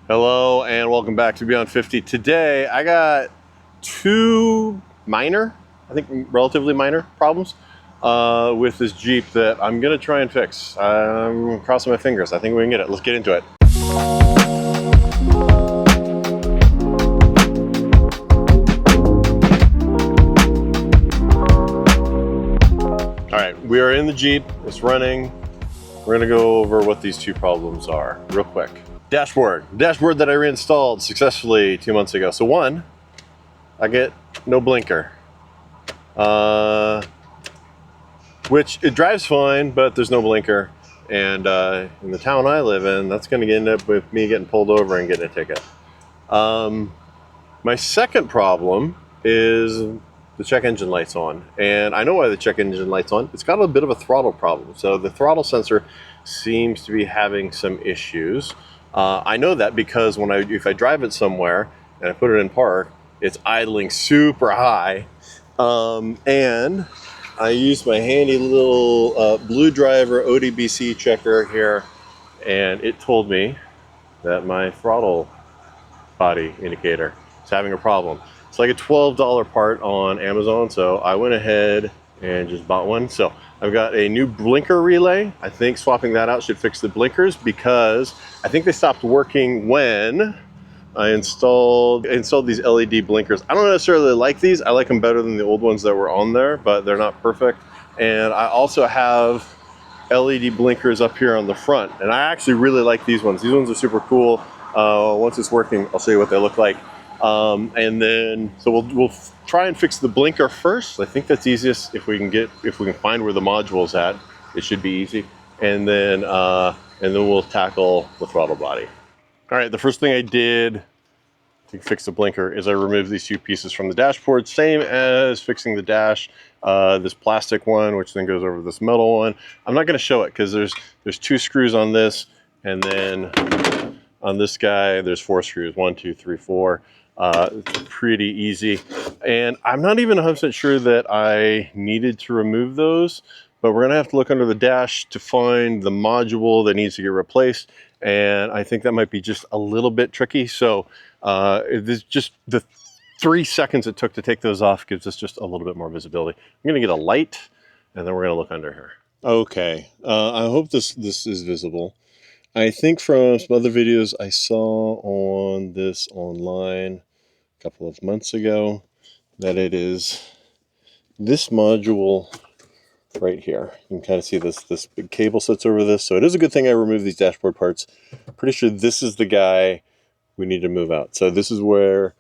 Hello and welcome back to Beyond 50. Today I got two minor, I think relatively minor problems with this Jeep that I'm gonna try and fix. I'm crossing my fingers. I think we can get it. Let's get into it. All right, we are in the Jeep. It's running. We're gonna go over what these two problems are real quick. Dashboard that I reinstalled successfully 2 months ago. So one, I get no blinker, which it drives fine, but there's no blinker. And in the town I live in, that's gonna end up with me getting pulled over and getting a ticket. My second problem is the check engine light's on. And I know why the check engine light's on. It's got a bit of a throttle problem. So the throttle sensor seems to be having some issues. I know that because if I drive it somewhere and I put it in park, it's idling super high. And I use my handy little Blue Driver OBD-II checker here, and it told me that my throttle body indicator is having a problem. It's like a $12 part on Amazon, so I went ahead and just bought one. So I've got a new blinker relay. I think swapping that out should fix the blinkers because I think they stopped working when I installed these LED blinkers. I don't necessarily like these. I like them better than the old ones that were on there, but they're not perfect. And I also have LED blinkers up here on the front, and I actually really like these ones. These ones are super cool. Once it's working, I'll show you what they look like. And then, so we'll try and fix the blinker first. I think that's easiest if we can find where the module's at. It should be easy. And then we'll tackle the throttle body. All right, the first thing I did to fix the blinker is I removed these two pieces from the dashboard, same as fixing the dash. This plastic one, which then goes over this metal one. I'm not gonna show it because there's two screws on this, and then on this guy, there's 4 screws, 1, 2, 3, 4. It's pretty easy. And I'm not even 100% sure that I needed to remove those, but we're gonna have to look under the dash to find the module that needs to get replaced. And I think that might be just a little bit tricky. So this just the 3 seconds it took to take those off gives us just a little bit more visibility. I'm gonna get a light and then we're gonna look under here. Okay, I hope this is visible. I think from some other videos I saw on this online a couple of months ago that it is this module right here. You can kind of see this big cable sits over this. So it is a good thing I removed these dashboard parts. Pretty sure this is the guy we need to move out. So this is where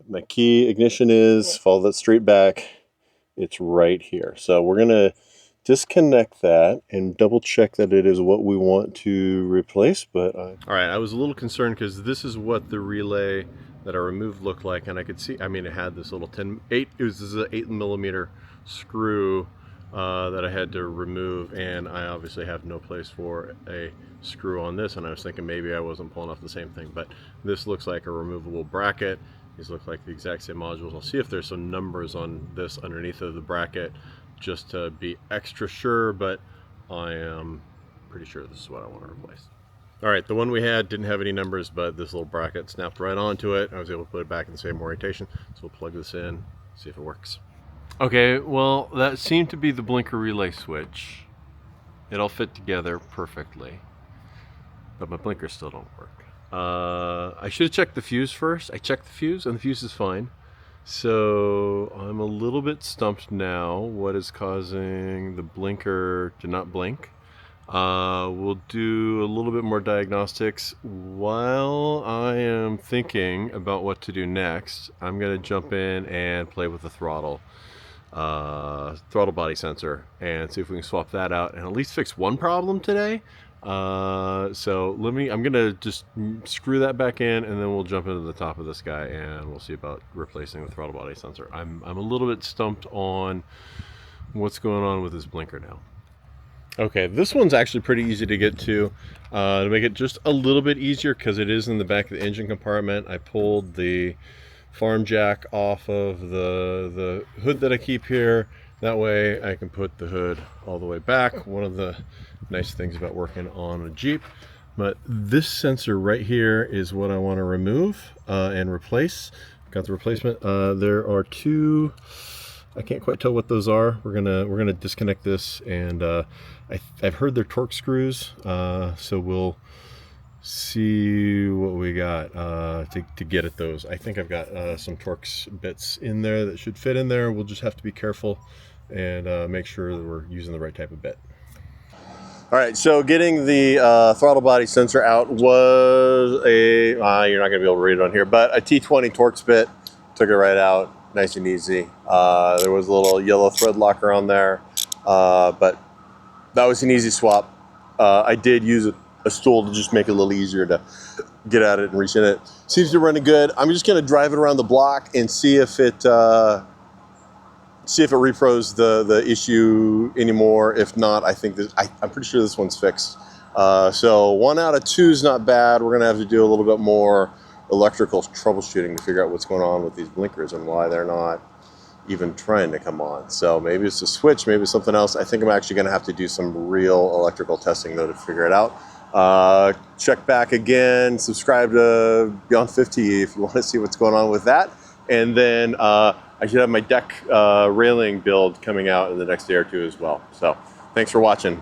my key ignition is. Follow that straight back. It's right here. So we're gonna disconnect that and double check that it is what we want to replace. But all right, I was a little concerned because this is what the relay that I removed looked like, and I could see, I mean, it had this little this is an 8mm screw that I had to remove, and I obviously have no place for a screw on this, and I was thinking maybe I wasn't pulling off the same thing, but this looks like a removable bracket. These look like the exact same modules. I'll see if there's some numbers on this underneath of the bracket just to be extra sure, but I am pretty sure this is what I want to replace. All right, the one we had didn't have any numbers, but this little bracket snapped right onto it. I was able to put it back in the same orientation. So we'll plug this in, see if it works. Okay, well, that seemed to be the blinker relay switch. It all fit together perfectly, but my blinkers still don't work. I should have checked the fuse first. I checked the fuse and the fuse is fine. So I'm a little bit stumped now. What is causing the blinker to not blink? We'll do a little bit more diagnostics. While I am thinking about what to do next, I'm going to jump in and play with the throttle body sensor and see if we can swap that out and at least fix one problem today. So I'm gonna just screw that back in, and then we'll jump into the top of this guy and we'll see about replacing the throttle body sensor. I'm a little bit stumped on what's going on with this blinker now. Okay, this one's actually pretty easy to get to make it just a little bit easier because it is in the back of the engine compartment. I pulled the farm jack off of the hood that I keep here. That way I can put the hood all the way back. One of the nice things about working on a Jeep But this sensor right here is what I want to remove and replace. Got the replacement. There are two. I can't quite tell what those are. We're gonna disconnect this, and I've heard they're torque screws. So we'll see what we got to get at those. I think I've got some Torx bits in there that should fit in there. We'll just have to be careful and make sure that we're using the right type of bit. All right, so getting the throttle body sensor out was a, you're not gonna be able to read it on here, but a T20 Torx bit. Took it right out, nice and easy. There was a little yellow thread locker on there, but that was an easy swap. I did use a stool to just make it a little easier to get at it and reach in it. Seems to be running good. I'm just gonna drive it around the block and see if it repros the issue anymore. If not, I think I'm pretty sure this one's fixed. So 1 out of 2 is not bad. We're gonna have to do a little bit more electrical troubleshooting to figure out what's going on with these blinkers and why they're not even trying to come on. So maybe it's a switch, maybe it's something else. I think I'm actually gonna have to do some real electrical testing though to figure it out. Check back again, subscribe to Beyond 50 if you want to see what's going on with that. And then I should have my deck railing build coming out in the next day or two as well. So thanks for watching.